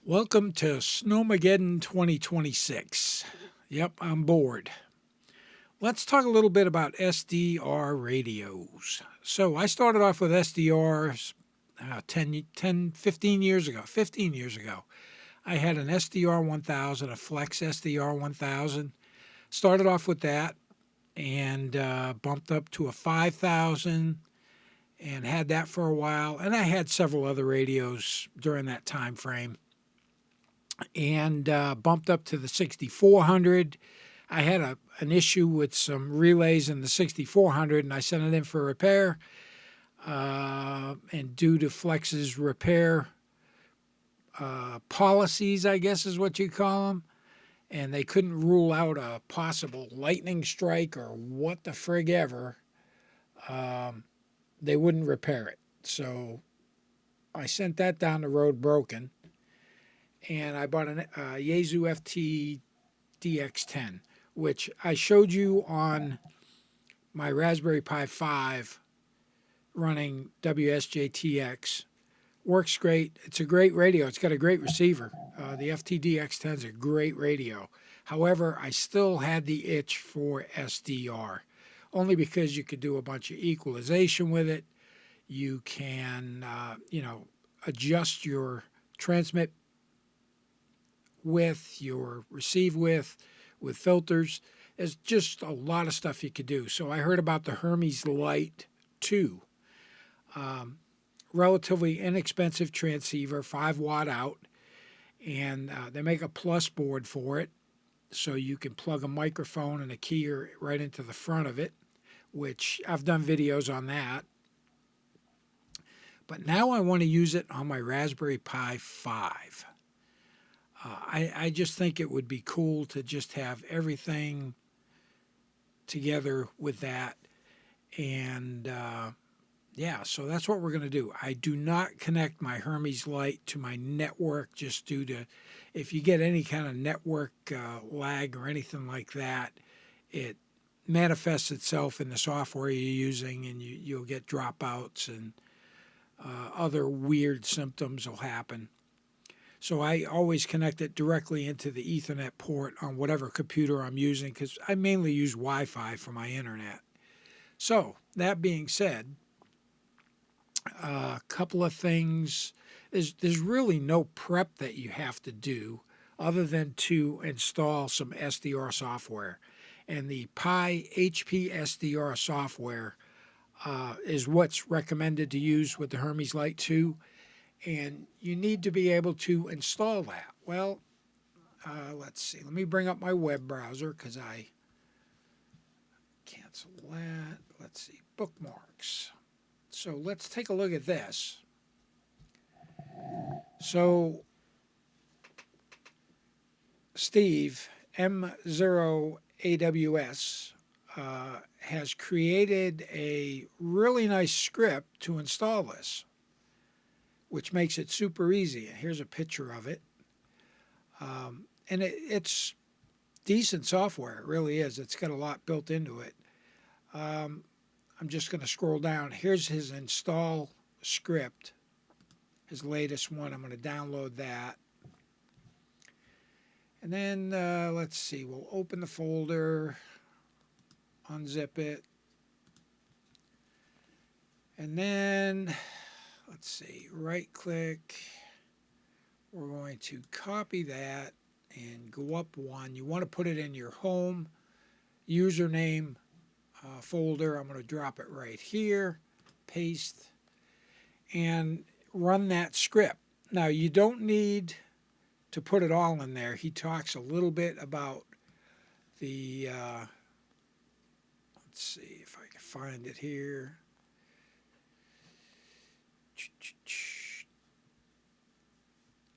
Welcome to Snowmageddon 2026. Yep, I'm bored. Let's talk a little bit about SDR radios. So I started off with SDRs 15 years ago. 15 years ago. I had an SDR 1000, a Flex SDR 1000. Started off with that and bumped up to a 5000 and had that for a while. And I had several other radios during that time frame and bumped up to the 6400. I had an issue with some relays in the 6400 and I sent it in for repair. And due to Flex's repair policies, I guess is what you call them, and they couldn't rule out a possible lightning strike or what the frig ever, they wouldn't repair it. So I sent that down the road broken, and I bought a Yaesu FT DX10, which I showed you on my Raspberry Pi 5 running WSJTX. Works great. It's a great radio. It's got a great receiver. The FTDX10 is a great radio. However, I still had the itch for SDR, only because you could do a bunch of equalization with it. You can, adjust your transmit width, your receive width with filters. There's just a lot of stuff you could do. So I heard about the Hermes Lite 2. Relatively inexpensive transceiver, 5-watt out, and they make a plus board for it, so you can plug a microphone and a keyer right into the front of it, which I've done videos on that. But now I want to use it on my Raspberry Pi 5. I just think it would be cool to just have everything together with that, and yeah, so that's what we're going to do. I do not connect my Hermes Lite to my network just due to, if you get any kind of network lag or anything like that, it manifests itself in the software you're using, and you'll get dropouts and other weird symptoms will happen. So I always connect it directly into the Ethernet port on whatever computer I'm using, because I mainly use Wi-Fi for my internet. So that being said, a couple of things. There's really no prep that you have to do other than to install some SDR software. And the PiHPSDR software is what's recommended to use with the Hermes Lite 2. And you need to be able to install that. Well, let's see. Let me bring up my web browser because I cancel that. Let's see. Bookmarks. So let's take a look at this. So Steve, M0AWS, has created a really nice script to install this, which makes it super easy. And here's a picture of it. And it's decent software. It really is. It's got a lot built into it. I'm just going to scroll down. Here's his install script, his latest one. I'm going to download that. And then let's see, we'll open the folder, unzip it. And then, let's see, right click. We're going to copy that and go up one. You want to put it in your home username folder. I'm going to drop it right here, paste, and run that script. Now, you don't need to put it all in there. He talks a little bit about the, let's see if I can find it here.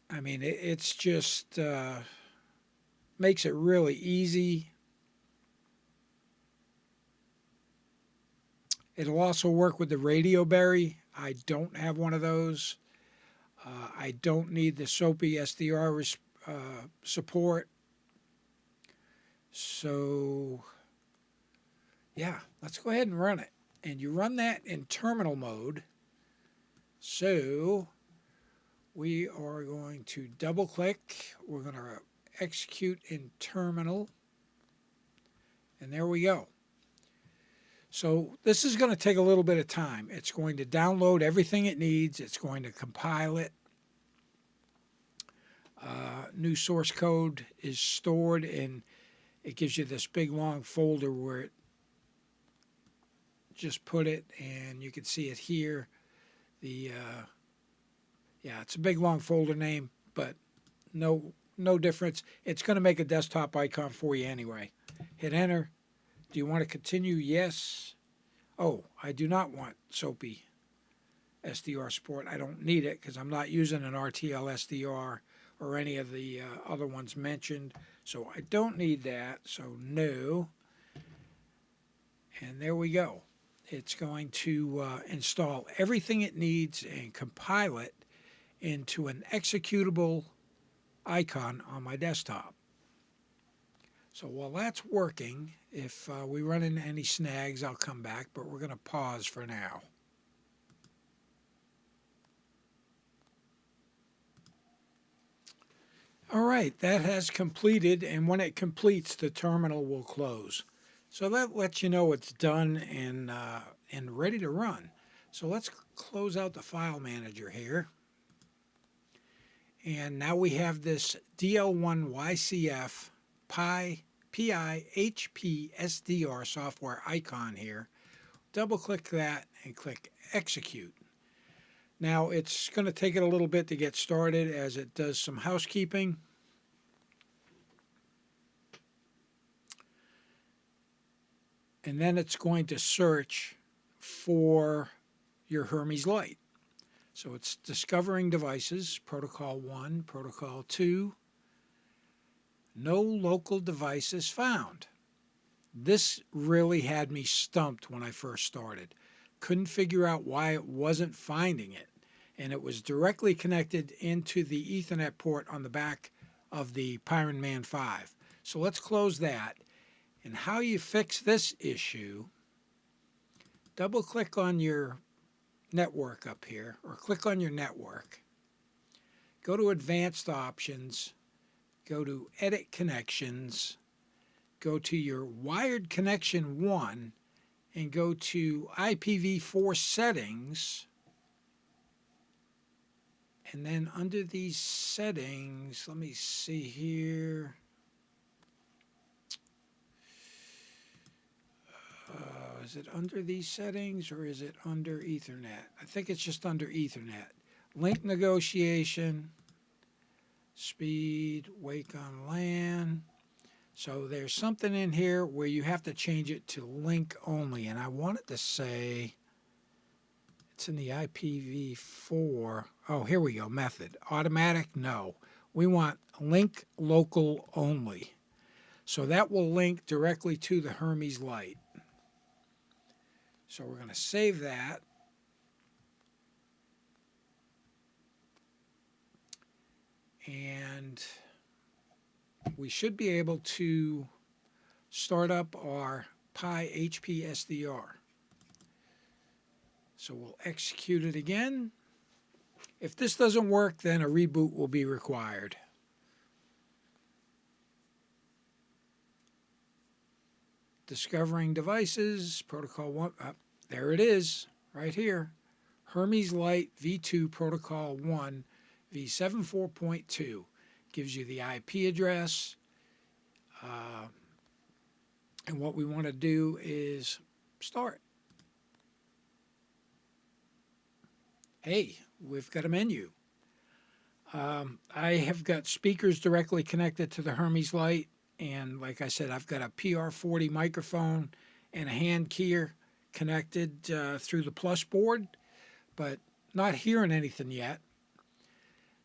I mean, it's just makes it really easy. It'll also work with the RadioBerry. I don't have one of those. I don't need the SOAPy SDR support. So, yeah, let's go ahead and run it. And you run that in terminal mode. So, we are going to double click. We're going to execute in terminal. And there we go. So this is going to take a little bit of time. It's going to download everything it needs. It's going to compile it. New source code is stored, and it gives you this big long folder where it just put it, and you can see it here. Yeah, it's a big long folder name, but no difference. It's going to make a desktop icon for you anyway. Hit enter. Do you want to continue? Yes. Oh, I do not want SOAPy SDR support. I don't need it because I'm not using an RTL SDR or any of the other ones mentioned. So I don't need that. So no. And there we go. It's going to install everything it needs and compile it into an executable icon on my desktop. So while that's working, if we run into any snags, I'll come back, but we're going to pause for now. All right, that has completed, and when it completes, the terminal will close. So that lets you know it's done and ready to run. So let's close out the file manager here. And now we have this DL1YCF PiHPSDR software icon here. Double click that and click execute. Now it's going to take it a little bit to get started as it does some housekeeping. And then it's going to search for your Hermes Lite. So it's discovering devices, protocol 1, protocol 2, no local devices found. This really had me stumped when I first started. Couldn't figure out why it wasn't finding it. And it was directly connected into the Ethernet port on the back of the PiRONMAN 5. So let's close that. And how you fix this issue, double click on your network up here, or click on your network. Go to Advanced Options, go to Edit Connections, go to your wired connection 1, and go to IPv4 settings. And then under these settings, let me see here. Is it under these settings or is it under Ethernet? I think it's just under Ethernet. Link negotiation, speed, wake on LAN. So there's something in here where you have to change it to link only. And I wanted to say it's in the IPv4. Oh, here we go. Method. Automatic? No. We want link local only. So that will link directly to the Hermes Lite. So we're going to save that. And we should be able to start up our PiHPSDR. So we'll execute it again. If this doesn't work, then a reboot will be required. Discovering devices, protocol 1. There it is, right here. Hermes Lite v2 protocol 1 v74.2 gives you the IP address. And what we want to do is start. Hey, we've got a menu. I have got speakers directly connected to the Hermes Lite. And like I said, I've got a PR40 microphone and a hand keyer connected through the plus board, but not hearing anything yet.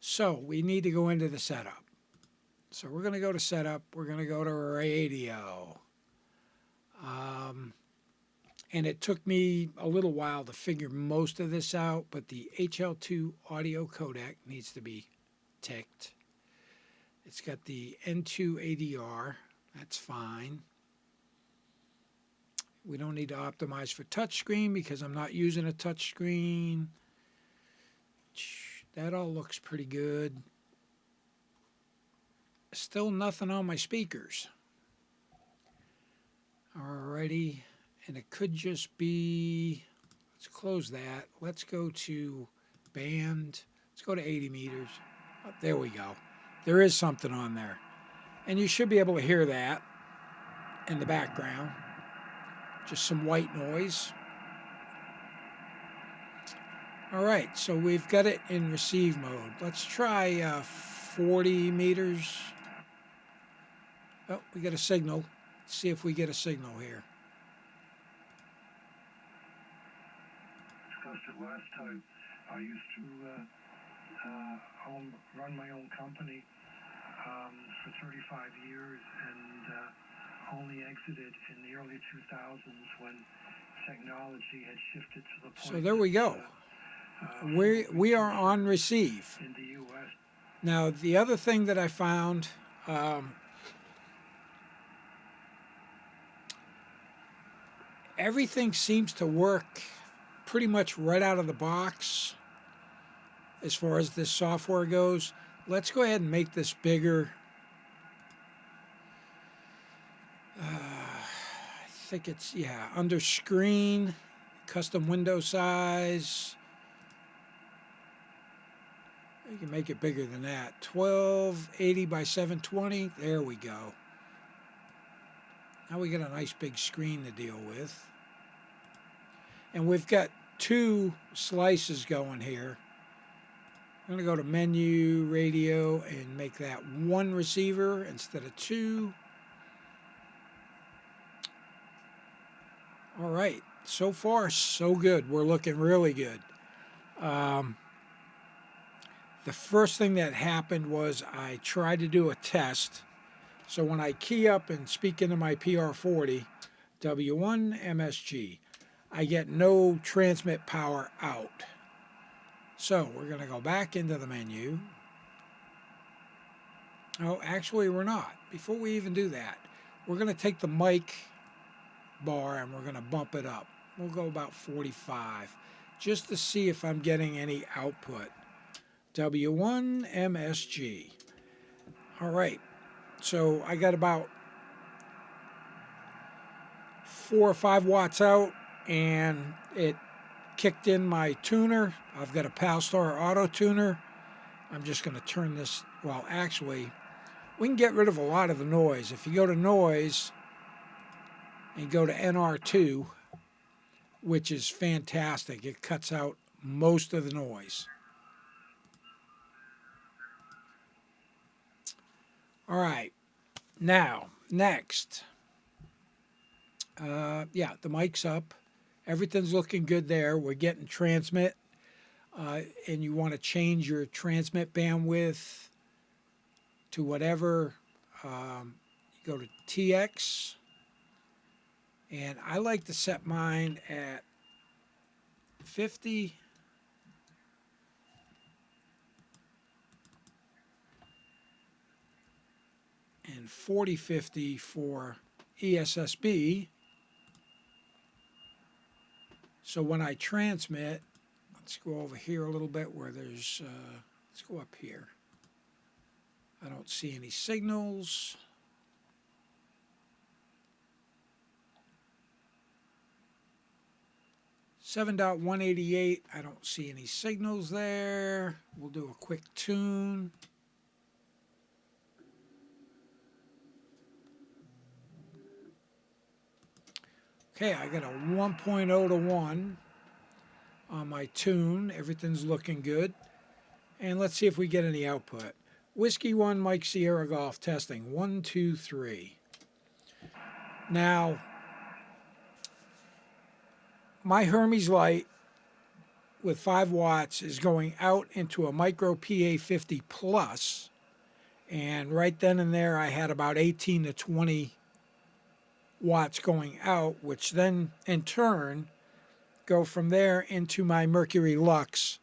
So we need to go into the setup. So we're going to go to setup. We're going to go to radio. And it took me a little while to figure most of this out, but the HL2 audio codec needs to be ticked. It's got the N2 ADR. That's fine. We don't need to optimize for touchscreen because I'm not using a touchscreen. That all looks pretty good. Still nothing on my speakers. Alrighty, and it could just be, let's close that. Let's go to band. Let's go to 80 meters. Oh, there we go. There is something on there. And you should be able to hear that in the background. Just some white noise. All right, so we've got it in receive mode. Let's try 40 meters. Oh, we got a signal. Let's see if we get a signal here. Discussed it last time. I used to run my own company for 35 years and only exited in the early 2000s when technology had shifted to the point. So there we go. We are on receive. In the U.S. Now, the other thing that I found, everything seems to work pretty much right out of the box as far as this software goes. Let's go ahead and make this bigger. I think it's, yeah, under screen, custom window size. You can make it bigger than that. 1280 by 720. There we go. Now we got a nice big screen to deal with. And we've got two slices going here. I'm going to go to menu, radio, and make that one receiver instead of two. All right. So far, so good. We're looking really good. The first thing that happened was I tried to do a test. So when I key up and speak into my PR40, W1 MSG, I get no transmit power out. So we're going to go back into the menu. Oh, actually we're not. Before we even do that, we're going to take the mic bar and we're going to bump it up. We'll go about 45 just to see if I'm getting any output. W1 MSG. All right, so I got about 4 or 5 watts out and it kicked in my tuner. I've got a PALSTAR auto tuner. I'm just going to turn this, well actually we can get rid of a lot of the noise. If you go to noise and go to NR2, which is fantastic, it cuts out most of the noise. All right, now, next. Yeah, the mic's up. Everything's looking good there. We're getting transmit. And you want to change your transmit bandwidth to whatever. You go to TX. And I like to set mine at 50. And 4050 for ESSB. So when I transmit, let's go over here a little bit where there's, let's go up here. I don't see any signals. .188, I don't see any signals there. We'll do a quick tune. Okay, I got a 1.0 to 1 on my tune. Everything's looking good. And let's see if we get any output. Whiskey 1, Mike Sierra Golf testing. 1, 2, 3. Now, my Hermes Lite with 5 watts is going out into a micro PA50 plus. And right then and there, I had about 18 to 20 watts going out, which then in turn go from there into my Mercury Lux,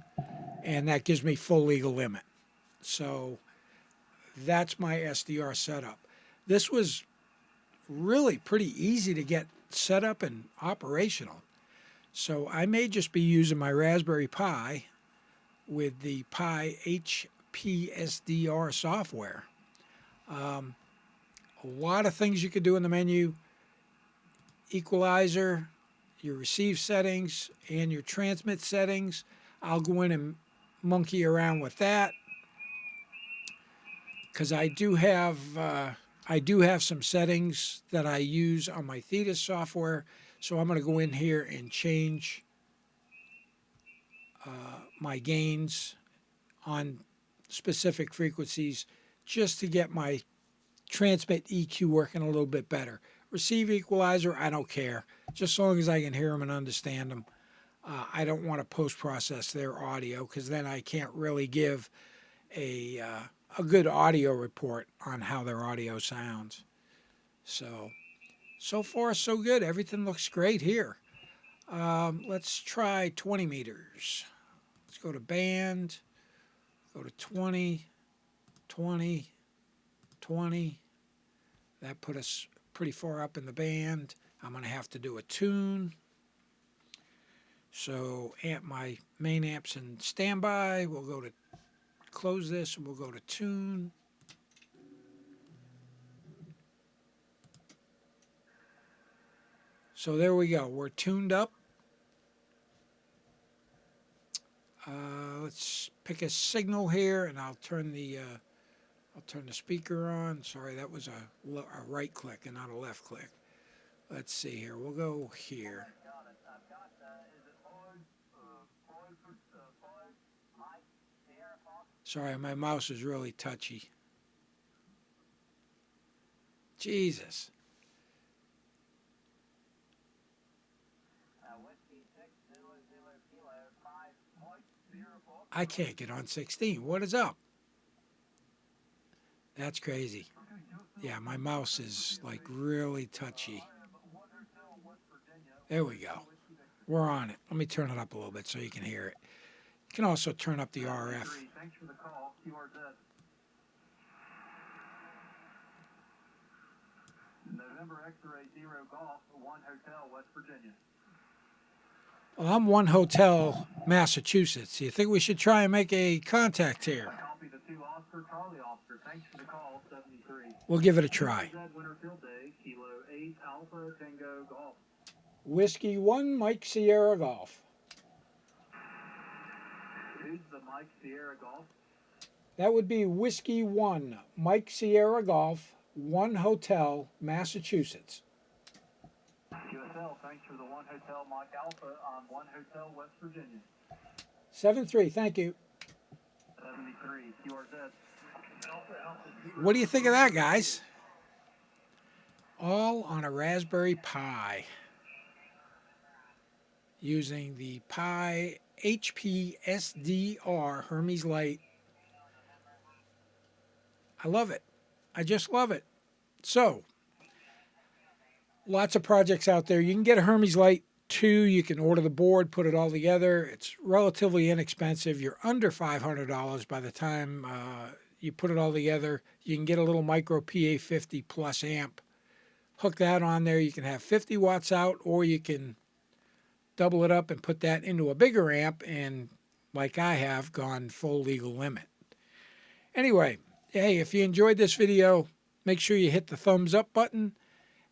and that gives me full legal limit. So that's my SDR setup. This was really pretty easy to get set up and operational. So I may just be using my Raspberry Pi with the PiHPSDR software. A lot of things you could do in the menu: equalizer, your receive settings, and your transmit settings. I'll go in and monkey around with that because I do have some settings that I use on my Thetis software. So I'm going to go in here and change my gains on specific frequencies just to get my transmit EQ working a little bit better. Receive equalizer, I don't care. Just as long as I can hear them and understand them. I don't want to post-process their audio because then I can't really give a good audio report on how their audio sounds. So far so good. Everything looks great here. Let's try 20 meters. Let's go to band, go to 20, 20, 20. That put us pretty far up in the band. I'm going to have to do a tune. So my main amp's in standby. We'll go to close this and we'll go to tune. So there we go. We're tuned up. Let's pick a signal here, and I'll turn the speaker on. Sorry, that was a right click and not a left click. Let's see here. We'll go here. Sorry, my mouse is really touchy. Jesus. I can't get on 16. What is up? That's crazy. Yeah, my mouse is like really touchy. There we go. We're on it. Let me turn it up a little bit so you can hear it. You can also turn up the RF. Thanks for the call, QRZ. November X-ray 0 Golf, 1 Hotel, West Virginia. Well, I'm 1 Hotel, Massachusetts. You think we should try and make a contact here? Copy the 2 Oscar, Charlie Oscar. Thanks for the call, 73. We'll give it a try. Winterfield Day, Kilo 8 Alpha Tango Golf. Whiskey 1, Mike Sierra Golf. Who's the Mike Sierra Golf? That would be Whiskey 1, Mike Sierra Golf, 1 Hotel, Massachusetts. QSL, thanks for the 1 Hotel Mike Alpha on 1 Hotel West Virginia. 7-3, thank you. 73, QRZ. What do you think of that, guys? All on a Raspberry Pi using the PiHPSDR Hermes Lite. I love it. I just love it. So, lots of projects out there. You can get a Hermes Lite 2. You can order the board, put it all together. It's relatively inexpensive. You're under $500 by the time you put it all together. You can get a little micro PA50 plus amp. Hook that on there. You can have 50 watts out, or you can double it up and put that into a bigger amp and, like I have, gone full legal limit. Anyway, hey, if you enjoyed this video, make sure you hit the thumbs up button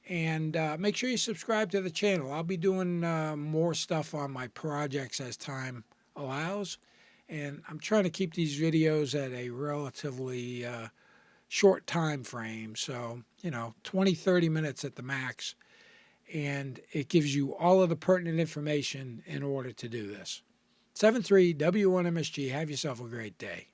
and make sure you subscribe to the channel. I'll be doing more stuff on my projects as time allows, and I'm trying to keep these videos at a relatively short time frame, so 20-30 minutes at the max, and it gives you all of the pertinent information in order to do this. 7-3 W1MSG. Have yourself a great day.